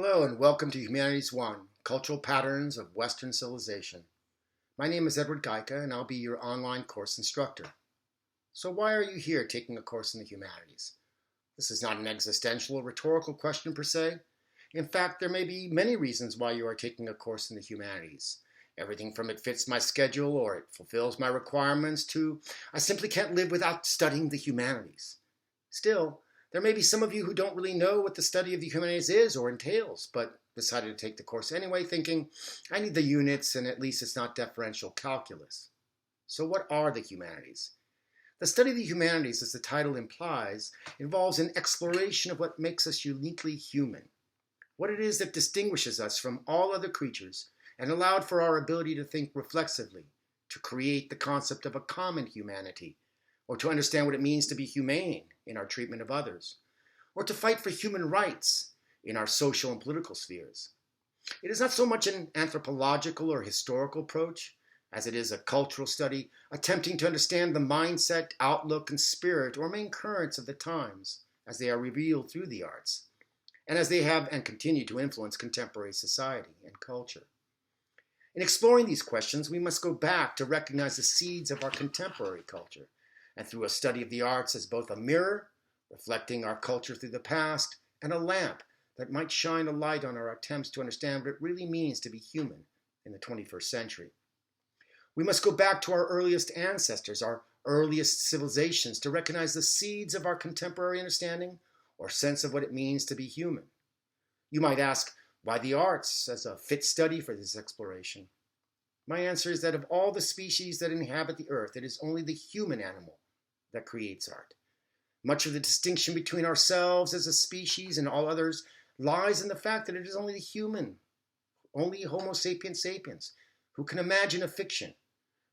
Hello and welcome to Humanities 1, Cultural Patterns of Western Civilization. My name is Edward Geika and I'll be your online course instructor. So why are you here taking a course in the humanities? This is not an existential or rhetorical question per se. In fact, there may be many reasons why you are taking a course in the humanities. Everything from it fits my schedule or it fulfills my requirements to I simply can't live without studying the humanities. Still, there may be some of you who don't really know what the study of the humanities is or entails, but decided to take the course anyway, thinking, I need the units and at least it's not differential calculus. So what are the humanities? The study of the humanities, as the title implies, involves an exploration of what makes us uniquely human, what it is that distinguishes us from all other creatures and allowed for our ability to think reflexively, to create the concept of a common humanity, or to understand what it means to be humane in our treatment of others, or to fight for human rights in our social and political spheres. It is not so much an anthropological or historical approach as it is a cultural study attempting to understand the mindset, outlook, and spirit or main currents of the times as they are revealed through the arts, and as they have and continue to influence contemporary society and culture. In exploring these questions, we must go back to recognize the seeds of our contemporary culture, and through a study of the arts as both a mirror, reflecting our culture through the past, and a lamp that might shine a light on our attempts to understand what it really means to be human in the 21st century. We must go back to our earliest ancestors, our earliest civilizations, to recognize the seeds of our contemporary understanding or sense of what it means to be human. You might ask, why the arts as a fit study for this exploration? My answer is that of all the species that inhabit the earth, it is only the human animal that creates art. Much of the distinction between ourselves as a species and all others lies in the fact that it is only the human, only Homo sapiens sapiens, who can imagine a fiction,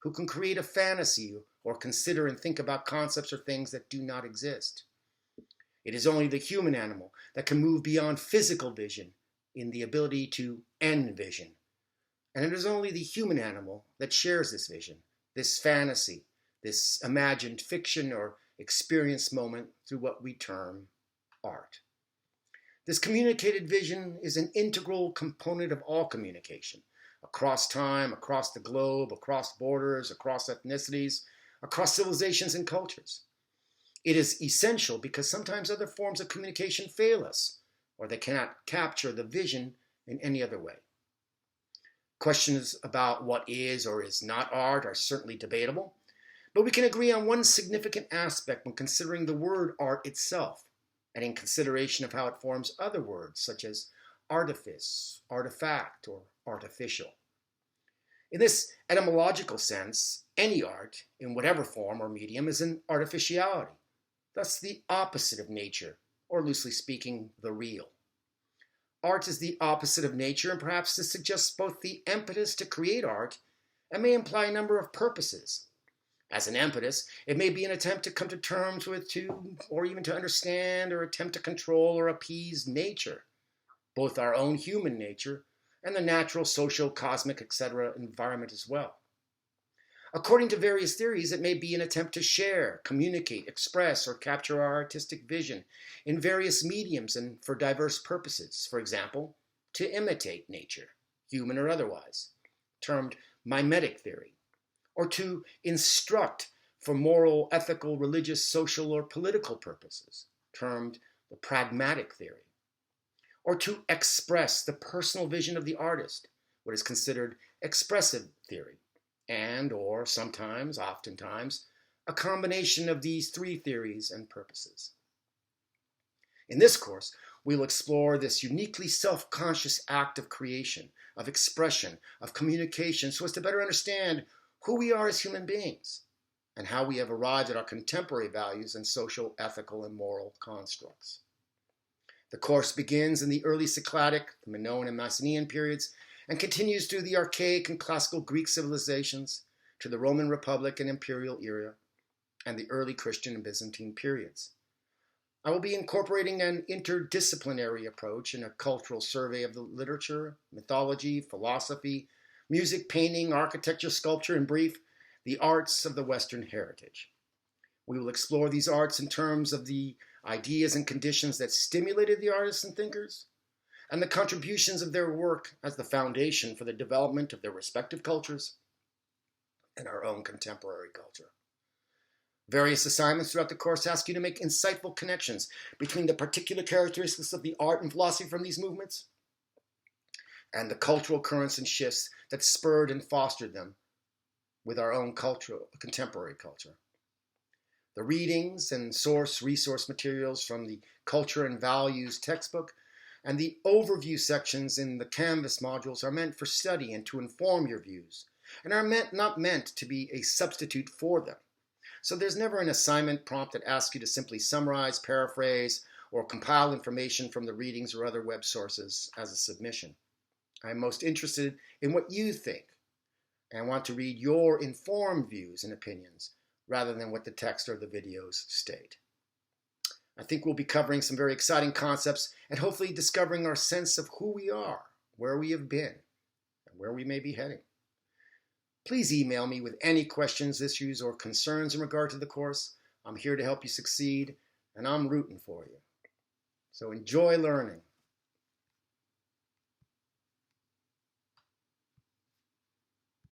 who can create a fantasy or consider and think about concepts or things that do not exist. It is only the human animal that can move beyond physical vision in the ability to envision. And it is only the human animal that shares this vision, this fantasy, this imagined fiction or experience moment through what we term art. This communicated vision is an integral component of all communication, across time, across the globe, across borders, across ethnicities, across civilizations and cultures. It is essential because sometimes other forms of communication fail us, or they cannot capture the vision in any other way. Questions about what is or is not art are certainly debatable, but we can agree on one significant aspect when considering the word art itself, and in consideration of how it forms other words such as artifice, artifact, or artificial. In this etymological sense, any art, in whatever form or medium, is an artificiality, thus the opposite of nature, or loosely speaking, the real. Art is the opposite of nature, and perhaps this suggests both the impetus to create art and may imply a number of purposes. As an impetus, it may be an attempt to come to terms with, or even to understand or attempt to control or appease nature, both our own human nature and the natural, social, cosmic, etc. environment as well. According to various theories, it may be an attempt to share, communicate, express, or capture our artistic vision in various mediums and for diverse purposes. For example, to imitate nature, human or otherwise, termed mimetic theory, or to instruct for moral, ethical, religious, social, or political purposes, termed the pragmatic theory, or to express the personal vision of the artist, what is considered expressive theory, and or sometimes, oftentimes, a combination of these three theories and purposes. In this course, we'll explore this uniquely self-conscious act of creation, of expression, of communication, so as to better understand who we are as human beings, and how we have arrived at our contemporary values and social, ethical, and moral constructs. The course begins in the early Cycladic, the Minoan and Mycenaean periods, and continues through the archaic and classical Greek civilizations to the Roman Republic and Imperial era, and the early Christian and Byzantine periods. I will be incorporating an interdisciplinary approach in a cultural survey of the literature, mythology, philosophy, music, painting, architecture, sculpture, in brief, the arts of the Western heritage. We will explore these arts in terms of the ideas and conditions that stimulated the artists and thinkers, and the contributions of their work as the foundation for the development of their respective cultures and our own contemporary culture. Various assignments throughout the course ask you to make insightful connections between the particular characteristics of the art and philosophy from these movements and the cultural currents and shifts that spurred and fostered them with our own contemporary culture. The readings and resource materials from the Culture and Values textbook and the overview sections in the Canvas modules are meant for study and to inform your views, and are not meant to be a substitute for them. So there's never an assignment prompt that asks you to simply summarize, paraphrase, or compile information from the readings or other web sources as a submission. I'm most interested in what you think and want to read your informed views and opinions rather than what the text or the videos state. I think we'll be covering some very exciting concepts and hopefully discovering our sense of who we are, where we have been, and where we may be heading. Please email me with any questions, issues, or concerns in regard to the course. I'm here to help you succeed, and I'm rooting for you. So enjoy learning.